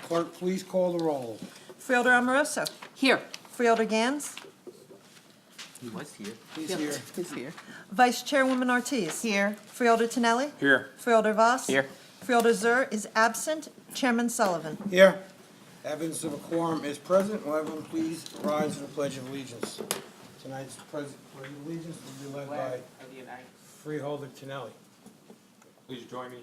clerk please call the roll? Freeholder Amoroso. Here. Freeholder Gans. He was here. He's here. He's here. Vice Chairwoman Ortiz. Here. Freeholder Tonelli. Here. Freeholder Voss. Here. Freeholder Zur is absent. Chairman Sullivan. Here. Evidence of a quorum is present. Will everyone please rise for the Pledge of Allegiance? Tonight's Pledge of Allegiance will be led by Freeholder Tonelli. Please join me.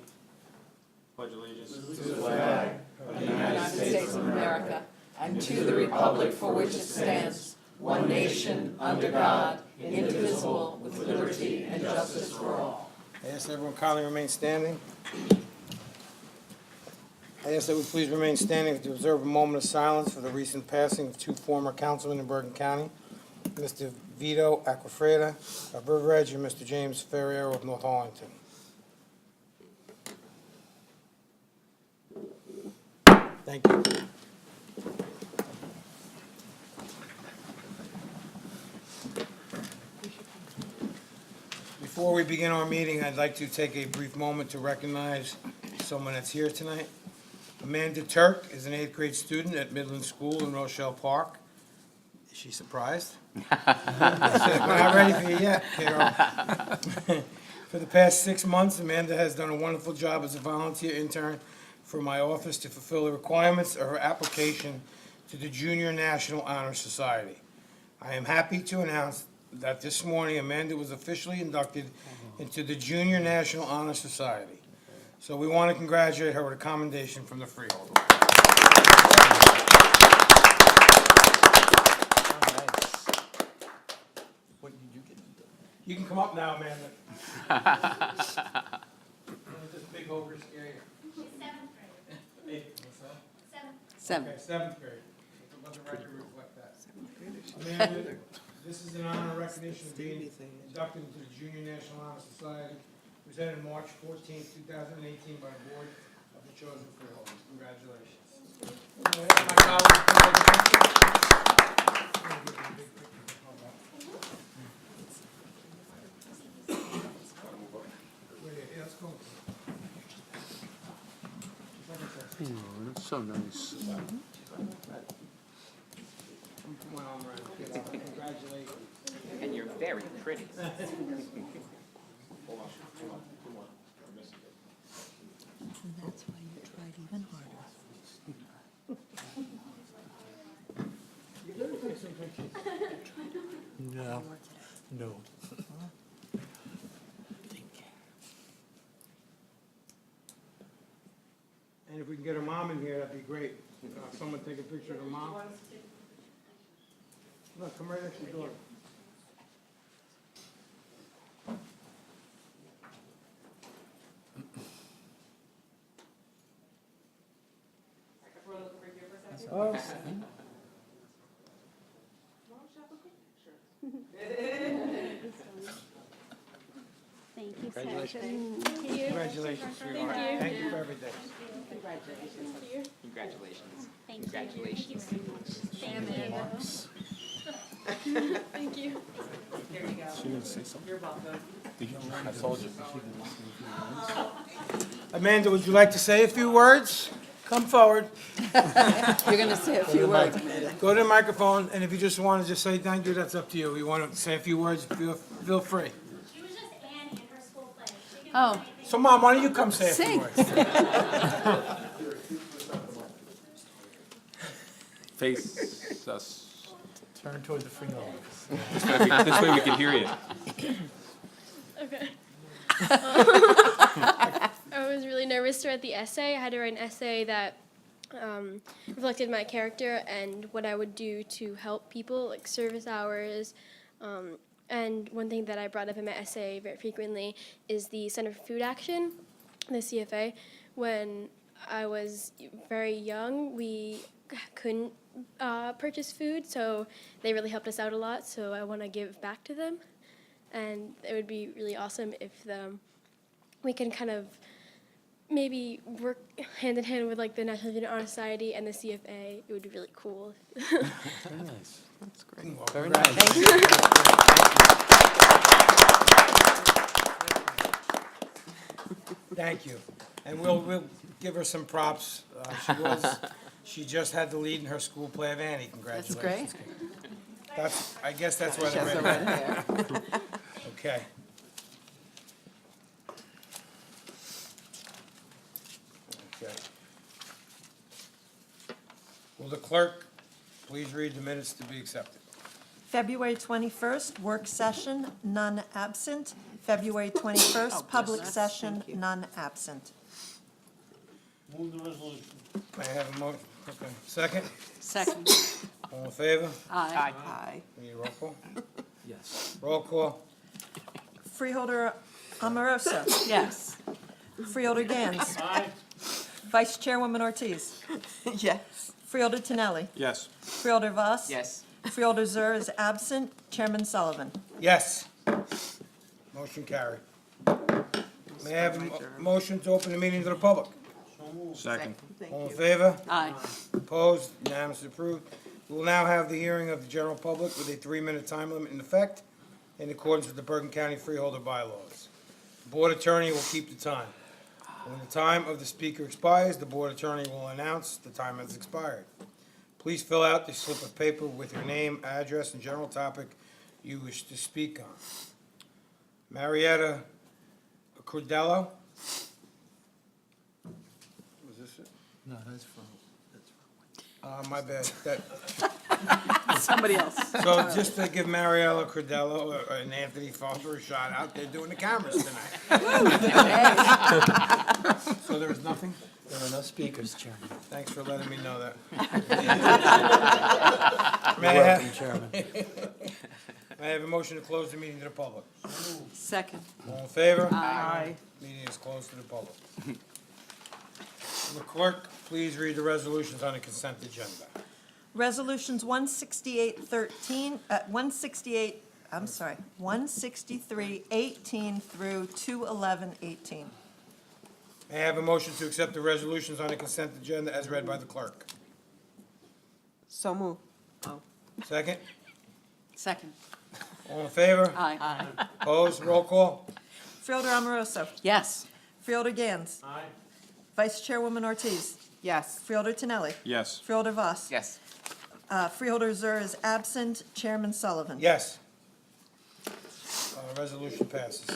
Pledge allegiance. To the flag of the United States of America and to the republic for which it stands, one nation, under God, indivisible, with liberty and justice for all. I ask everyone kindly remain standing. I ask that we please remain standing to observe a moment of silence for the recent passing of two former councilmen in Bergen County, Mr. Vito Acquafreda of River Edge and Mr. James Ferriero of North Arlington. Thank you. Before we begin our meeting, I'd like to take a brief moment to recognize someone that's here tonight. Amanda Turk is an 8th grade student at Midland School in Rochelle Park. Is she surprised? We're not ready for you yet, Carol. For the past 6 months, Amanda has done a wonderful job as a volunteer intern for my office to fulfill the requirements of her application to the Junior National Honor Society. I am happy to announce that this morning Amanda was officially inducted into the Junior National Honor Society. So we want to congratulate her with a commendation from the Freeholder. What did you get? You can come up now, Amanda. This big ogre scare you. She's seventh grade. Eighth, what's that? Seventh. Okay, 7th grade. Let the record reflect that. Amanda, this is an honor recognition of being inducted into the Junior National Honor Society, presented March 14, 2018 by the Board of the Chosen Freeholders. Congratulations. My colleague, can I take a picture? I'm gonna give you a big picture. Hold on. Wait, yeah, let's go. Like I said, Oh, that's so nice. put my arm around it. Congratulations. And you're very pretty. And that's why you tried even harder. No. No. And if we can get her mom in here, that'd be great. Someone take a picture of her mom. Look, come right next to your daughter. Oh. Thank you, sir. Congratulations. Congratulations, sweetheart. Thank you for everything. Congratulations. Thank you. Congratulations. Thank you. She didn't say something. You're welcome. I told you. Amanda, would you like to say a few words? Come forward. You're going to say a few words. Go to the microphone, and if you just want to just say thank you, that's up to you. You want to say a few words, feel free. She was just Annie in her school play. She didn't Oh. say anything. So, Mom, why don't you come say a few Sing. words? Face us. Turn toward the Freeholders. This way we can hear you. Okay. I was really nervous to write the essay. I had to write an essay that reflected my character and what I would do to help people, like service hours. And one thing that I brought up in my essay very frequently is the Center for Food Action, the CFA. When I was very young, we couldn't purchase food, so they really helped us out a lot, so I want to give back to them. And it would be really awesome if we can kind of maybe work hand in hand with like the National Junior Honor Society and the CFA. It would be really cool. Very nice. That's great. Well, Very congrats. Thank you. And we'll give her some props. She was She just had the lead in her school play of Annie. That's Congratulations. great. I guess that's why She has they're the ready. red hair. Okay. Okay. Will the clerk please read the minutes to be accepted? February 21st, work session, none absent. February 21st, public bless. session, Thank you. none absent. May I have a motion? Okay. Second? Second. All in favor? Aye. Aye. Need a roll call? Yes. Roll call? Freeholder Amoroso. Yes. Freeholder Gans. Vice Chairwoman Ortiz. Yes. Freeholder Tonelli. Yes. Freeholder Voss. Yes. Freeholder Zur is absent. Chairman Sullivan. Yes. Motion carried. May I have a motion to open the meeting to the public? Second. All in favor? Aye. Opposed? Unanimously approved. We will now have the hearing of the general public with a 3-minute time limit in effect in accordance with the Bergen County Freeholder bylaws. The Board Attorney will keep the time. When the time of the speaker expires, the Board Attorney will announce the time has expired. Please fill out the slip of paper with your name, address, and general topic you wish to speak on. Marietta Cordello? Was this it? No, that's from. My bad. That, Somebody else. so just to give Mariella Cordello and Anthony Foster a shout out, they're doing the cameras tonight. So there was nothing? There are no speakers, Chairman. Thanks for letting me know that. You're May I welcome, have, Chairman. may I have a motion to close the meeting to the public? Second. All in favor? Aye. Meeting is closed to the public. Will the clerk please read the resolutions on the consent agenda? Resolutions 163, 18 through 211, 18. May I have a motion to accept the resolutions on the consent agenda as read by the clerk? So move. Oh. Second? Second. All in favor? Aye. Opposed? Roll call? Freeholder Amoroso. Yes. Freeholder Gans. Vice Chairwoman Ortiz. Yes. Freeholder Tonelli. Yes. Freeholder Voss. Yes. Freeholder Zur is absent. Chairman Sullivan. Yes. Resolution passes.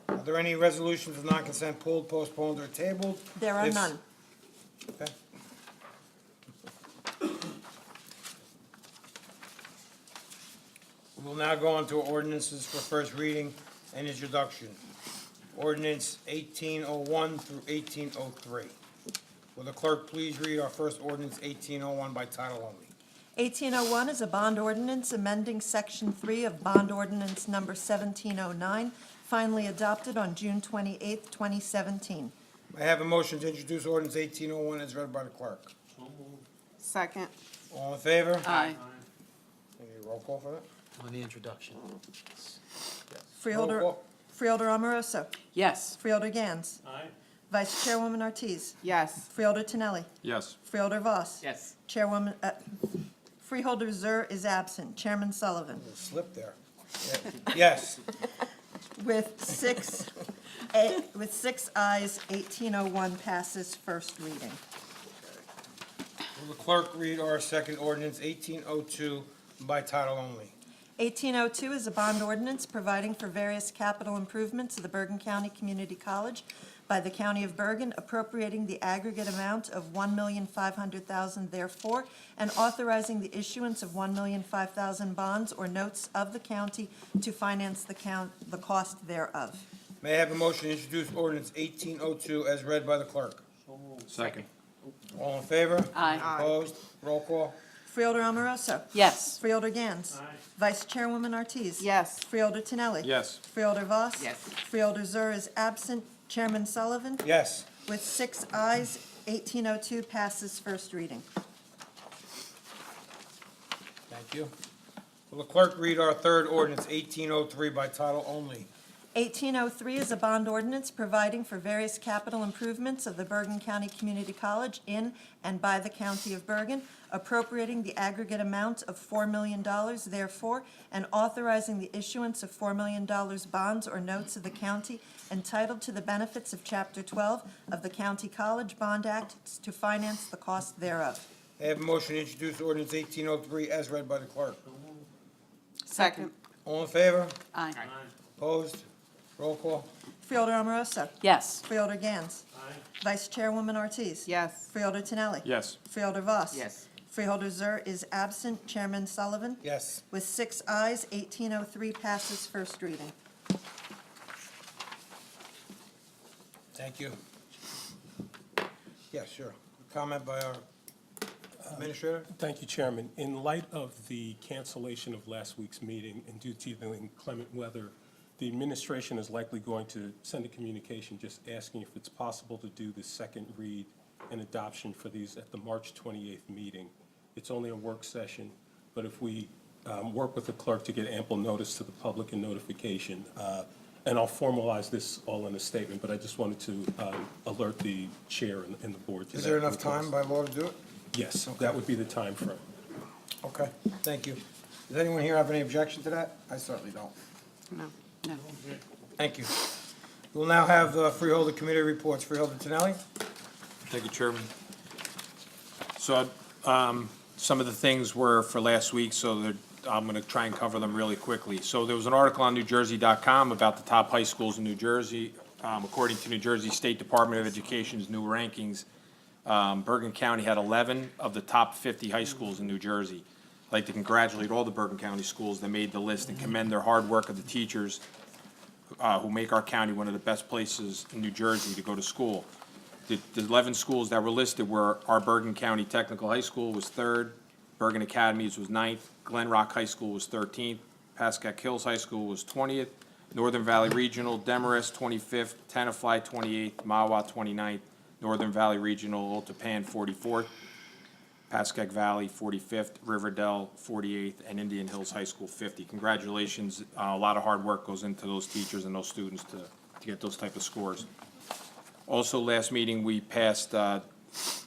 Are there any resolutions of non-consent pulled, postponed, or tabled? There are If- none. Okay. We will now go on to ordinances for first reading and introduction. Ordinance 1801 through 1803. Will the clerk please read our first ordinance 1801 by title only? 1801 is a bond ordinance amending Section 3 of Bond Ordinance Number 1709, finally adopted on June 28, 2017. May I have a motion to introduce ordinance 1801 as read by the clerk? Second. All in favor? Aye. Any roll call for that? On the introduction. Freeholder, Roll call. Freeholder Amoroso. Yes. Freeholder Gans. Vice Chairwoman Ortiz. Yes. Freeholder Tonelli. Yes. Freeholder Voss. Yes. Chairwoman, Freeholder Zur is absent. Chairman Sullivan. Slip there. Yeah. Yes. With six ayes, 1801 passes first reading. Will the clerk read our second ordinance 1802 by title only? 1802 is a bond ordinance providing for various capital improvements of the Bergen County Community College by the County of Bergen, appropriating the aggregate amount of $1,500,000 therefore, and authorizing the issuance of $1,005,000 bonds or notes of the county to finance the cost thereof. May I have a motion to introduce ordinance 1802 as read by the clerk? Second. All in favor? Aye. Opposed? Roll call? Freeholder Amoroso. Yes. Freeholder Gans. Vice Chairwoman Ortiz. Yes. Freeholder Tonelli. Yes. Freeholder Voss. Yes. Freeholder Zur is absent. Chairman Sullivan. Yes. With six ayes, 1802 passes first reading. Thank you. Will the clerk read our third ordinance 1803 by title only? 1803 is a bond ordinance providing for various capital improvements of the Bergen County Community College in and by the County of Bergen, appropriating the aggregate amount of $4 million therefore, and authorizing the issuance of $4 million bonds or notes of the county entitled to the benefits of Chapter 12 of the County College Bond Act to finance the cost thereof. I have a motion to introduce ordinance 1803 as read by the clerk. Second. All in favor? Aye. Opposed? Roll call. Freeholder Amoroso. Yes. Freeholder Gans. Vice Chairwoman Ortiz. Yes. Freeholder Tinelli. Yes. Freeholder Voss. Yes. Freeholder Zur is absent. Chairman Sullivan. Yes. With 6 ayes, 1803 passes first reading. Thank you. Yes, sure. Comment by our administrator? Thank you, Chairman. In light of the cancellation of last week's meeting and due to the inclement weather, the administration is likely going to send a communication just asking if it's possible to do the second read and adoption for these at the March 28th meeting. It's only a work session, but if we work with the clerk to get ample notice to the public and notification, and I'll formalize this all in a statement, but I just wanted to alert the chair and the board to that. Is there enough time by law to do it? Yes, that would be the time frame. Okay, thank you. Does anyone here have any objection to that? I certainly don't. No. No. Thank you. We'll now have the Freeholder Committee reports. Freeholder Tinelli? Thank you, Chairman. So, some of the things were for last week, so that I'm gonna try and cover them really quickly. So there was an article on NewJersey.com about the top high schools in New Jersey. According to New Jersey State Department of Education's new rankings, Bergen County had 11 of the top 50 high schools in New Jersey. I'd like to congratulate all the Bergen County schools that made the list and commend their hard work of the teachers who make our county one of the best places in New Jersey to go to school. The 11 schools that were listed were our Bergen County Technical High School was 3rd, Bergen Academies was 9th, Glen Rock High School was 13th, Pascack Hills High School was 20th, Northern Valley Regional, Demarest 25th, Tenafly 28th, Mawa 29th, Northern Valley Regional, Otapan 44th, Pascack Valley 45th, Riverdale 48th, and Indian Hills High School 50. Congratulations, a lot of hard work goes into those teachers and those students to get those type of scores. Also, last meeting, we passed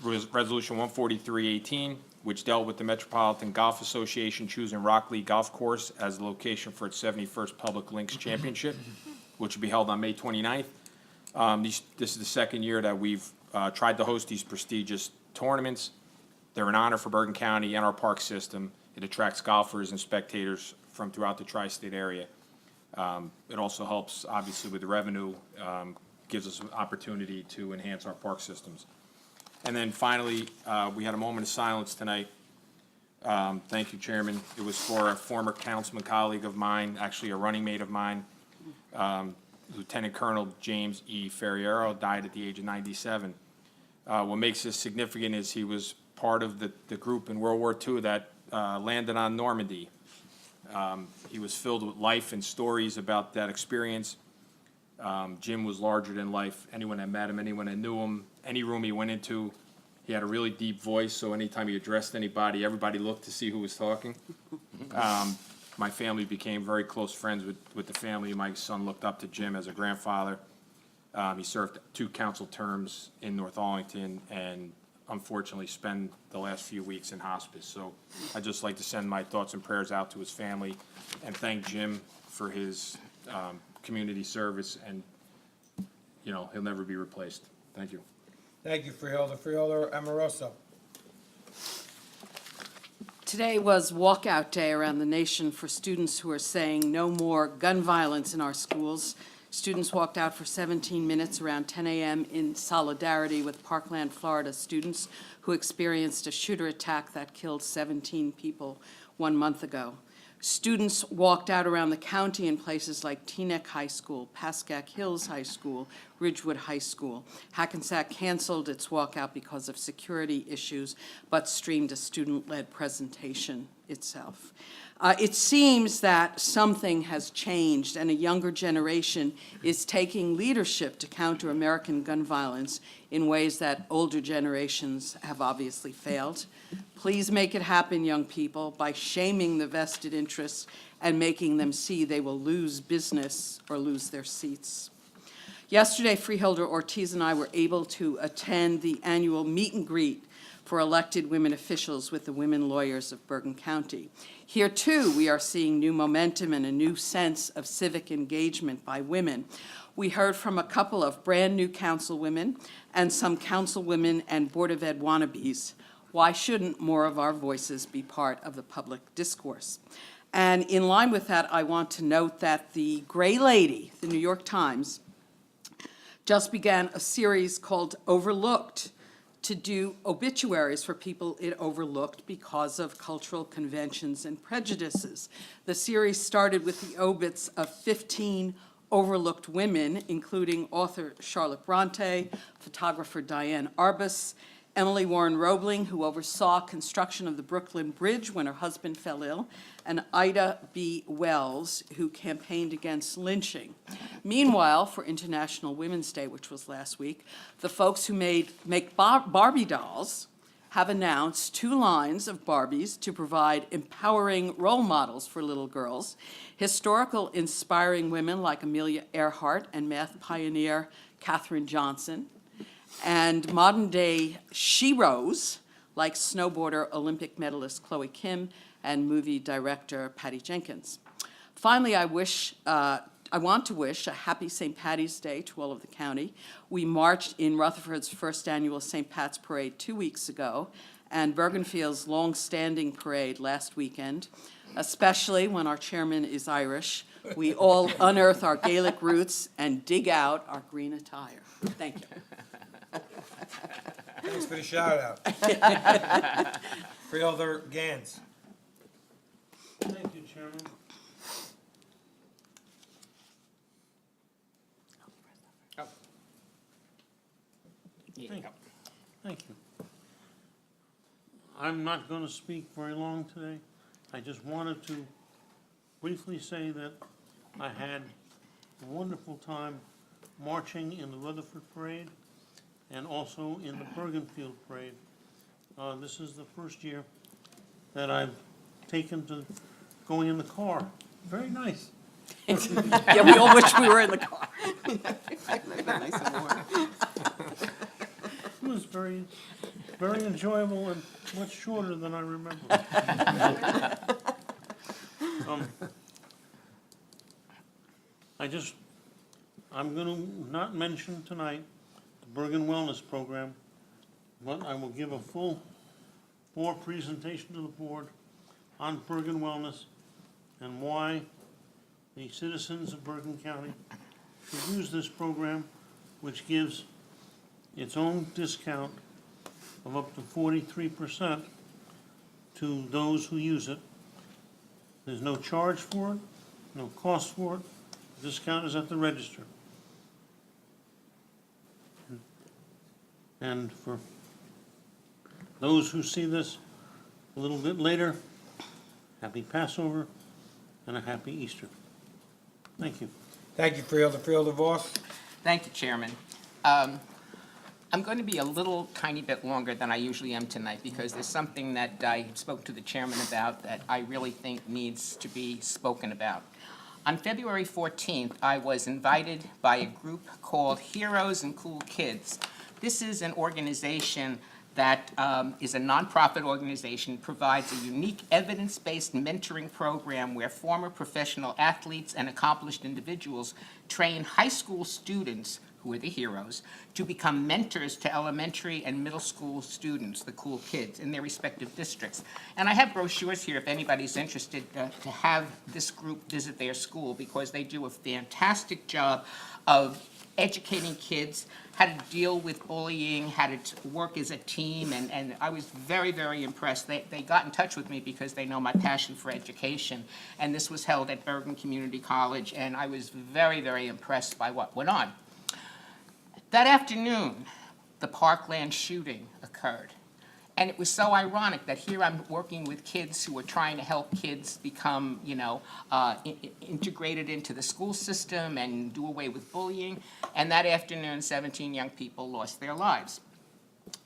Resolution 14318, which dealt with the Metropolitan Golf Association choosing Rockley Golf Course as the location for its 71st Public Links Championship, which will be held on May 29th. This is the second year that we've tried to host these prestigious tournaments. They're an honor for Bergen County and our park system. It attracts golfers and spectators from throughout the tri-state area. It also helps, obviously, with the revenue, gives us an opportunity to enhance our park systems. And then finally, we had a moment of silence tonight. Thank you, Chairman. It was for a former councilman colleague of mine, actually a running mate of mine. Lieutenant Colonel James E. Ferriero died at the age of 97. What makes this significant is he was part of the group in World War II that landed on Normandy. He was filled with life and stories about that experience. Jim was larger than life. Anyone that met him, anyone that knew him, any room he went into, he had a really deep voice, so anytime he addressed anybody, everybody looked to see who was talking. My family became very close friends with the family. My son looked up to Jim as a grandfather. He served 2 council terms in North Arlington and unfortunately spent the last few weeks in hospice. So I'd just like to send my thoughts and prayers out to his family and thank Jim for his community service, and, you know, he'll never be replaced. Thank you. Thank you, Freeholder. Freeholder Amoroso? Today was walkout day around the nation for students who are saying no more gun violence in our schools. Students walked out for 17 minutes around 10 a.m. in solidarity with Parkland, Florida students who experienced a shooter attack that killed 17 people 1 month ago. Students walked out around the county in places like Teaneck High School, Pascack Hills High School, Ridgewood High School. Hackensack canceled its walkout because of security issues, but streamed a student-led presentation itself. It seems that something has changed, and a younger generation is taking leadership to counter American gun violence in ways that older generations have obviously failed. Please make it happen, young people, by shaming the vested interests and making them see they will lose business or lose their seats. Yesterday, Freeholder Ortiz and I were able to attend the annual meet and greet for elected women officials with the women lawyers of Bergen County. Here, too, we are seeing new momentum and a new sense of civic engagement by women. We heard from a couple of brand-new councilwomen and some councilwomen and Board of Ed wannabes. Why shouldn't more of our voices be part of the public discourse? And in line with that, I want to note that the Gray Lady, the New York Times, just began a series called Overlooked to do obituaries for people it overlooked because of cultural conventions and prejudices. The series started with the obits of 15 overlooked women, including author Charlotte Bronte, photographer Diane Arbus, Emily Warren Roebling, who oversaw construction of the Brooklyn Bridge when her husband fell ill, and Ida B. Wells, who campaigned against lynching. Meanwhile, for International Women's Day, which was last week, the folks who make Barbie dolls have announced 2 lines of Barbies to provide empowering role models for little girls, historical inspiring women like Amelia Earhart and math pioneer Katherine Johnson, and modern-day sheroes like snowboarder Olympic medalist Chloe Kim and movie director Patty Jenkins. Finally, I want to wish a happy St. Patty's Day to all of the county. We marched in Rutherford's first annual St. Pat's Parade 2 weeks ago, and Bergenfield's long-standing parade last weekend, especially when our chairman is Irish. We all unearth our Gaelic roots and dig out our green attire. Thank you. Thanks for the shout out. Freeholder Gans. Thank you, Chairman. Thank you. I'm not going to speak very long today. I just wanted to briefly say that I had a wonderful time marching in the Rutherford Parade and also in the Bergenfield Parade. This is the first year that I've taken to going in the car. Very nice. Yeah, we all wish we were in the car. It was very, very enjoyable and much shorter than I remember. I'm going to not mention tonight the Bergen Wellness Program, but I will give a full bore presentation to the board on Bergen Wellness and why the citizens of Bergen County should use this program, which gives its own discount of up to 43% to those who use it. There's no charge for it, no cost for it. The discount is at the register. And for those who see this a little bit later, happy Passover and a happy Easter. Thank you. Thank you, Freeholder. Freeholder Voss. Thank you, Chairman. I'm going to be a little tiny bit longer than I usually am tonight because there's something that I spoke to the chairman about that I really think needs to be spoken about. On February 14th, I was invited by a group called Heroes and Cool Kids. This is an organization that is a nonprofit organization, provides a unique evidence-based mentoring program where former professional athletes and accomplished individuals train high school students, who are the heroes, to become mentors to elementary and middle school students, the cool kids, in their respective districts. And I have brochures here if anybody's interested to have this group visit their school because they do a fantastic job of educating kids how to deal with bullying, how to work as a team, and I was very, very impressed. They got in touch with me because they know my passion for education, and this was held at Bergen Community College, and I was very, very impressed by what went on. That afternoon, the Parkland shooting occurred. And it was so ironic that here I'm working with kids who are trying to help kids become, integrated into the school system and do away with bullying. And that afternoon, 17 young people lost their lives.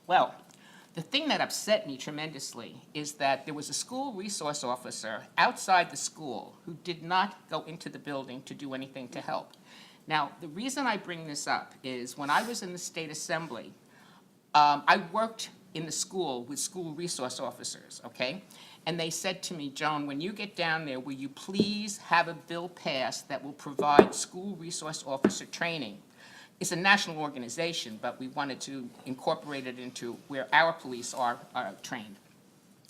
Well, The thing that upset me tremendously is that there was a school resource officer outside the school who did not go into the building to do anything to help. Now, the reason I bring this up is when I was in the state assembly, I worked in the school with school resource officers, okay? And they said to me, Joan, when you get down there, will you please have a bill passed that will provide school resource officer training? It's a national organization, but we wanted to incorporate it into where our police are trained.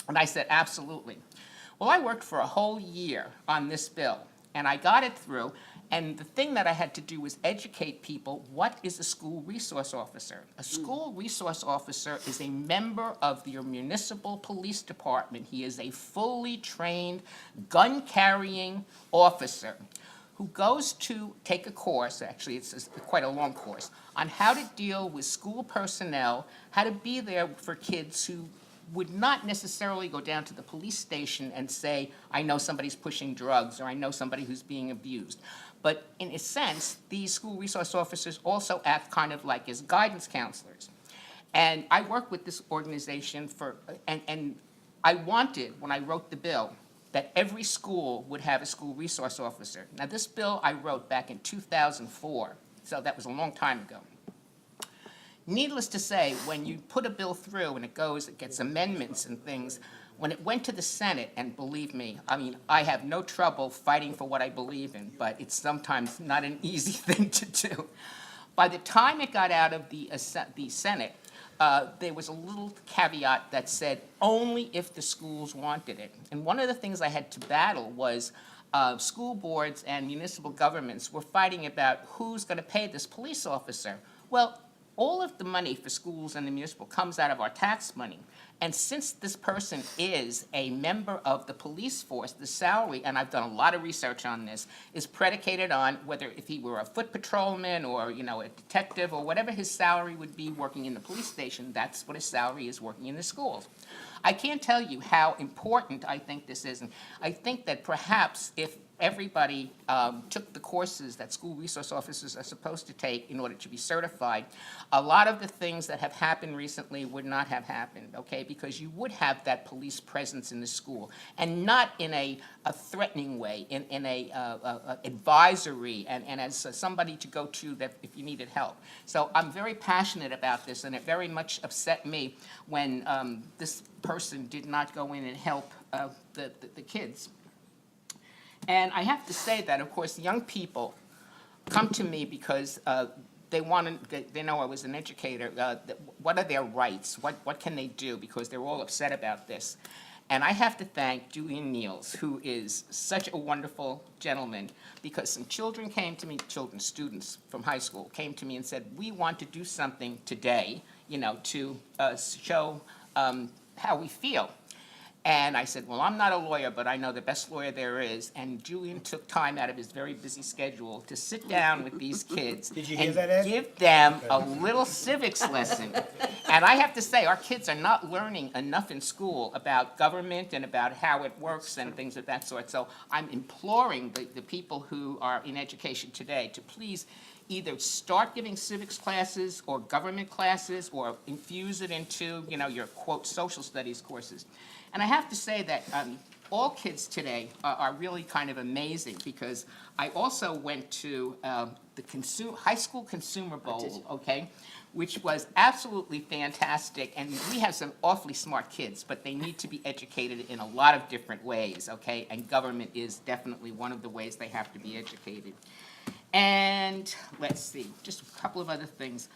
And I said, absolutely. Well, I worked for a whole year on this bill, and I got it through, and the thing that I had to do was educate people, what is a school resource officer? A school resource officer is a member of your municipal police department. He is a fully trained, gun-carrying officer who goes to take a course, actually it's quite a long course, on how to deal with school personnel, how to be there for kids who would not necessarily go down to the police station and say, I know somebody's pushing drugs, or I know somebody who's being abused. But in a sense, these school resource officers also act kind of like as guidance counselors. And I work with this organization and I wanted, when I wrote the bill, that every school would have a school resource officer. Now, this bill I wrote back in 2004, so that was a long time ago. Needless to say, when you put a bill through and it gets amendments and things, when it went to the Senate, and believe me, I mean, I have no trouble fighting for what I believe in, but it's sometimes not an easy thing to do. By the time it got out of the Senate, there was a little caveat that said only if the schools wanted it. And one of the things I had to battle was school boards and municipal governments were fighting about who's going to pay this police officer. Well, all of the money for schools and the municipal comes out of our tax money. And since this person is a member of the police force, the salary, and I've done a lot of research on this, is predicated on whether if he were a foot patrolman or, a detective or whatever his salary would be working in the police station, that's what his salary is working in the schools. I can't tell you how important I think this is. And I think that perhaps if everybody took the courses that school resource officers are supposed to take in order to be certified, a lot of the things that have happened recently would not have happened, okay? Because you would have that police presence in the school, and not in a threatening way, in a advisory, and as somebody to go to that if you needed help. So I'm very passionate about this, and it very much upset me when this person did not go in and help the kids. And I have to say that, of course, young people come to me because they know I was an educator. What are their rights? What can they do? Because they're all upset about this. And I have to thank Julian Niels, who is such a wonderful gentleman, because some children came to me, students from high school, came to me and said, we want to do something today, to show how we feel. And I said, well, I'm not a lawyer, but I know the best lawyer there is. And Julian took time out of his very busy schedule to sit down with these kids Did you hear and that, Ed? give them a little civics lesson. And I have to say, our kids are not learning enough in school about government and about how it works and things of that sort. So I'm imploring the people who are in education today to please either start giving civics classes or government classes or infuse it into, your, quote, social studies courses. And I have to say that all kids today are really kind of amazing, because I also went to the High School Consumer Bowl, okay, which was absolutely fantastic. And we have some awfully smart kids, but they need to be educated in a lot of different ways, okay? And government is definitely one of the ways they have to be educated. And let's see, just a couple of other things.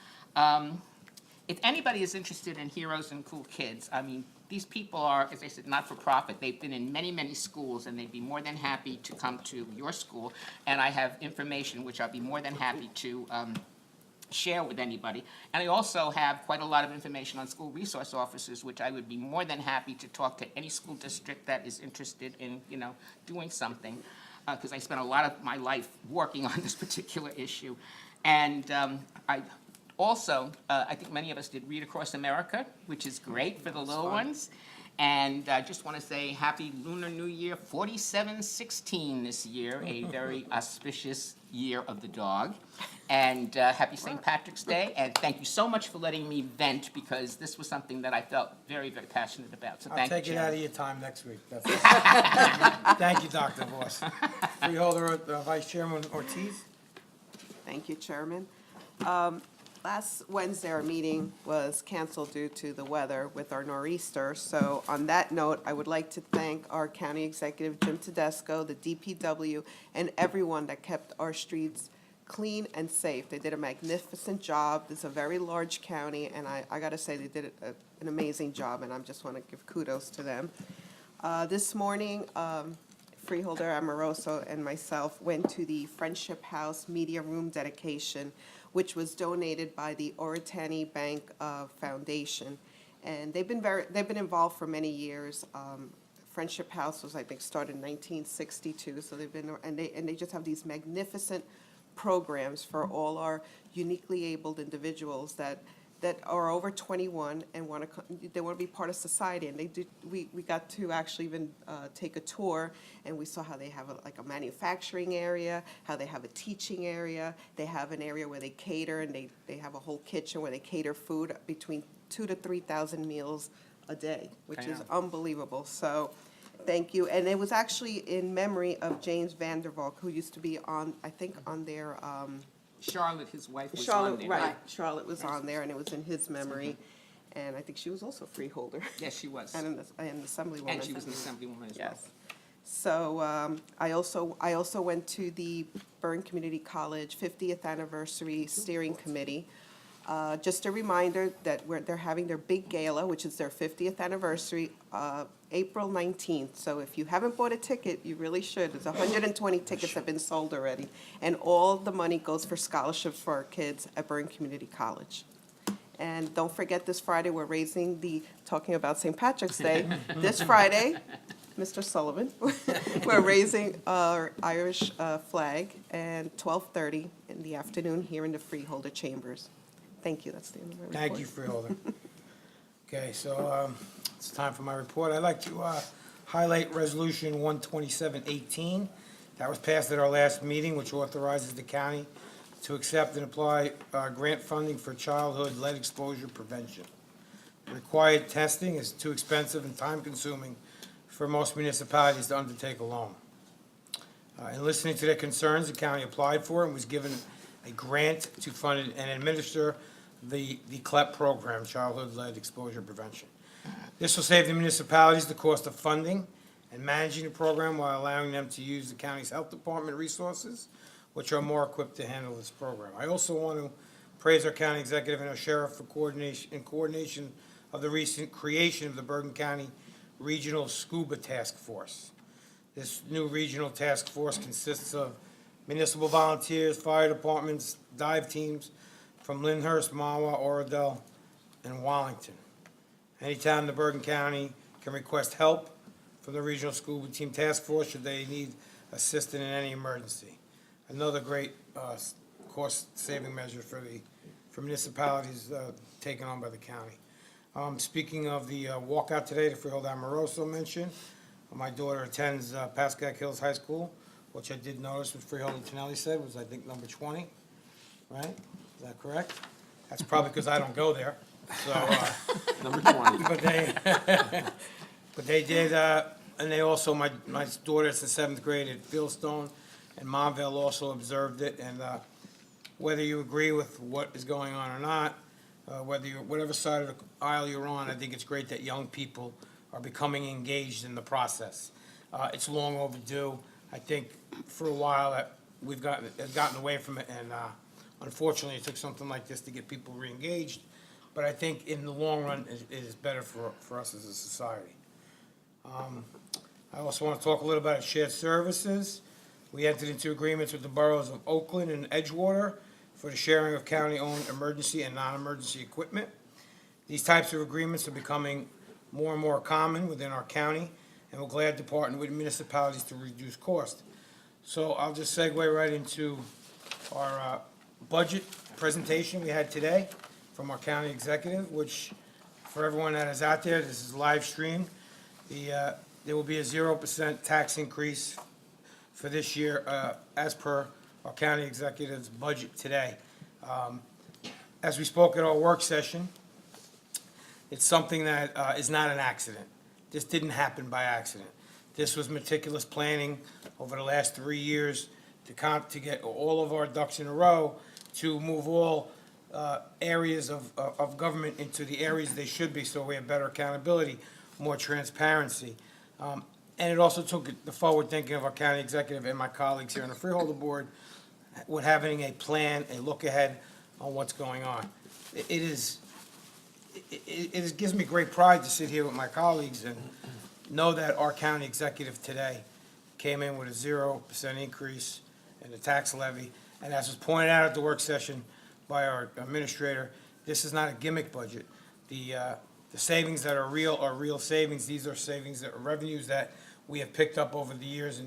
If anybody is interested in Heroes and Cool Kids, I mean, these people are, as I said, not-for-profit. They've been in many, many schools, and they'd be more than happy to come to your school. And I have information which I'll be more than happy to share with anybody. And I also have quite a lot of information on school resource officers, which I would be more than happy to talk to any school district that is interested in, doing something. Because I spent a lot of my life working on this particular issue. And I think many of us did Read Across America, which is great for the little ones. And I just want to say Happy Lunar New Year 4716 this year, a very auspicious year of the dog. And happy St. Patrick's Day, and thank you so much for letting me vent, because this was something that I felt very, very passionate about, so I'll thank you, take it out Chairman. of your time next week. Thank you, Dr. Voss. Freeholder, Vice Chairman Ortiz? Thank you, Chairman. Last Wednesday, our meeting was canceled due to the weather with our nor'easter. So on that note, I would like to thank our County Executive, Jim Tedesco, the DPW, and everyone that kept our streets clean and safe. They did a magnificent job. It's a very large county, and I got to say, they did an amazing job, and I just want to give kudos to them. This morning, Freeholder Amoroso and myself went to the Friendship House Media Room dedication, which was donated by the Oritani Bank Foundation. And they've been involved for many years. Friendship House was, I think, started in 1962, so they've been, and they just have these magnificent programs for all our uniquely abled individuals that are over 21 and they want to be part of society. And we got to actually even take a tour, and we saw how they have like a manufacturing area, how they have a teaching area. They have an area where they cater, and they have a whole kitchen where they cater food between 2,000 to 3,000 meals a day, which is unbelievable. So thank you. And it was actually in memory of James Vandervalk, who used to be on, I think, on their Charlotte, his wife, was on Charlotte, there. right, Charlotte was on there, and it was in his memory. And I think she was also Freeholder. Yes, she was. And an Assemblywoman. And she was an Assemblywoman as well. Yes. So I also went to the Bergen Community College 50th Anniversary Steering Committee. Just a reminder that they're having their big gala, which is their 50th anniversary, April 19th. So if you haven't bought a ticket, you really should. There's 120 tickets have been sold already. And all the money goes for scholarships for our kids at Bergen Community College. And don't forget, this Friday, we're talking about St. Patrick's Day, this Friday, Mr. Sullivan, we're raising our Irish flag at 12:30 in the afternoon here in the Freeholder Chambers. Thank you, that's the end of my report. Thank you, Freeholder. Okay, so it's time for my report. I'd like to highlight Resolution 12718. That was passed at our last meeting, which authorizes the county to accept and apply grant funding for childhood lead exposure prevention. Required testing is too expensive and time-consuming for most municipalities to undertake alone. In listening to their concerns, the county applied for and was given a grant to fund and administer the CLEP program, Childhood Lead Exposure Prevention. This will save the municipalities the cost of funding and managing the program while allowing them to use the county's health department resources, which are more equipped to handle this program. I also want to praise our county executive and our sheriff for coordination of the recent creation of the Bergen County Regional Scuba Task Force. This new regional task force consists of municipal volunteers, fire departments, dive teams from Lyndhurst, Mahwah, Oradell, and Wallington. Anytime the Bergen County can request help from the Regional Scuba Team Task Force should they need assistance in any emergency. Another great cost-saving measure for municipalities taken on by the county. Speaking of the walkout today, the Freeholder Amoroso mentioned, my daughter attends Pascack Hills High School, which I did notice what Freeholder Tonelli said was, I think, number 20, right? Is that correct? That's probably because I don't go there, so. Number 20. But they did, and they also, my daughter's in 7th grade at Fieldstone, and Monville also observed it, and whether you agree with what is going on or not, whatever side of the aisle you're on, I think it's great that young people are becoming engaged in the process. It's long overdue. I think for a while that we've gotten away from it, and unfortunately, it took something like this to get people re-engaged. But I think in the long run, it is better for us as a society. I also want to talk a little about shared services. We entered into agreements with the boroughs of Oakland and Edgewater for the sharing of county-owned emergency and non-emergency equipment. These types of agreements are becoming more and more common within our county, and we're glad to partner with municipalities to reduce cost. So I'll just segue right into our budget presentation we had today from our county executive, which for everyone that is out there, this is live streamed. There will be a 0% tax increase for this year as per our county executive's budget today. As we spoke at our work session, it's something that is not an accident. This didn't happen by accident. This was meticulous planning over the last 3 years to get all of our ducks in a row, to move all areas of government into the areas they should be, so we have better accountability, more transparency. And it also took the forward thinking of our county executive and my colleagues here on the Freeholder Board with having a plan, a look ahead on what's going on. It gives me great pride to sit here with my colleagues and know that our county executive today came in with a 0% increase in the tax levy. And as was pointed out at the work session by our administrator, this is not a gimmick budget. The savings that are real savings. These are savings that are revenues that we have picked up over the years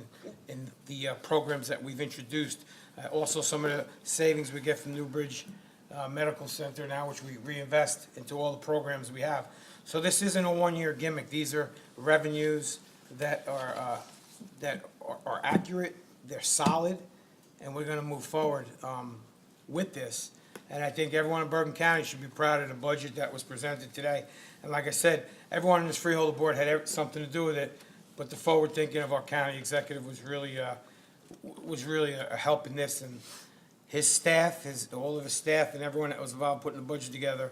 in the programs that we've introduced. Also, some of the savings we get from Newbridge Medical Center now, which we reinvest into all the programs we have. So this isn't a one-year gimmick. These are revenues that are accurate, they're solid, and we're gonna move forward with this. And I think everyone in Bergen County should be proud of the budget that was presented today. And like I said, everyone in this Freeholder Board had something to do with it, but the forward thinking of our county executive was really a help in this. And his staff, all of his staff and everyone that was involved putting the budget together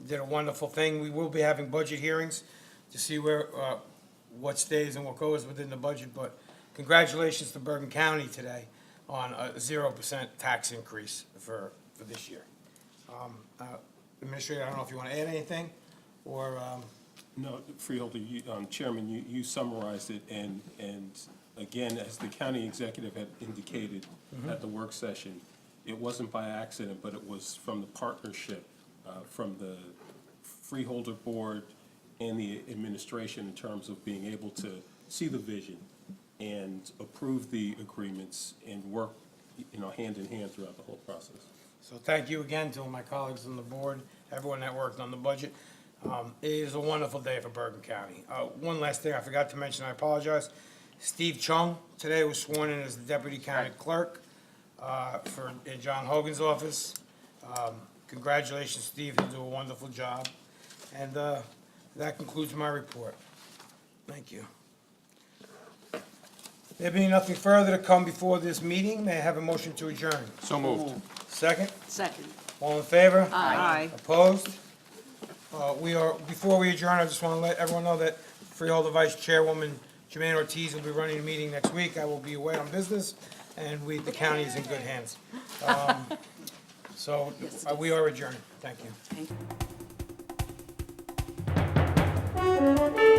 did a wonderful thing. We will be having budget hearings to see what stays and what goes within the budget. But congratulations to Bergen County today on a 0% tax increase for this year. Administrator, I don't know if you want to add anything, or, No, Freeholder, Chairman, you summarized it, and again, as the county executive had indicated at the work session, it wasn't by accident, but it was from the partnership, from the Freeholder Board and the administration in terms of being able to see the vision and approve the agreements and work, hand in hand throughout the whole process. so thank you again to my colleagues on the board, everyone that worked on the budget. It is a wonderful day for Bergen County. One last thing I forgot to mention, I apologize. Steve Chung today was sworn in as the deputy county clerk in John Hogan's office. Congratulations, Steve, you do a wonderful job. And that concludes my report. Thank you. There being nothing further to come before this meeting, may I have a motion to adjourn? So moved. Second? Second. All in favor? Aye. Opposed? Before we adjourn, I just want to let everyone know that Freeholder Vice Chairwoman Jermaine Ortiz will be running the meeting next week. I will be away on business, and the county is in good hands. So we are adjourned. Thank you. Thank you.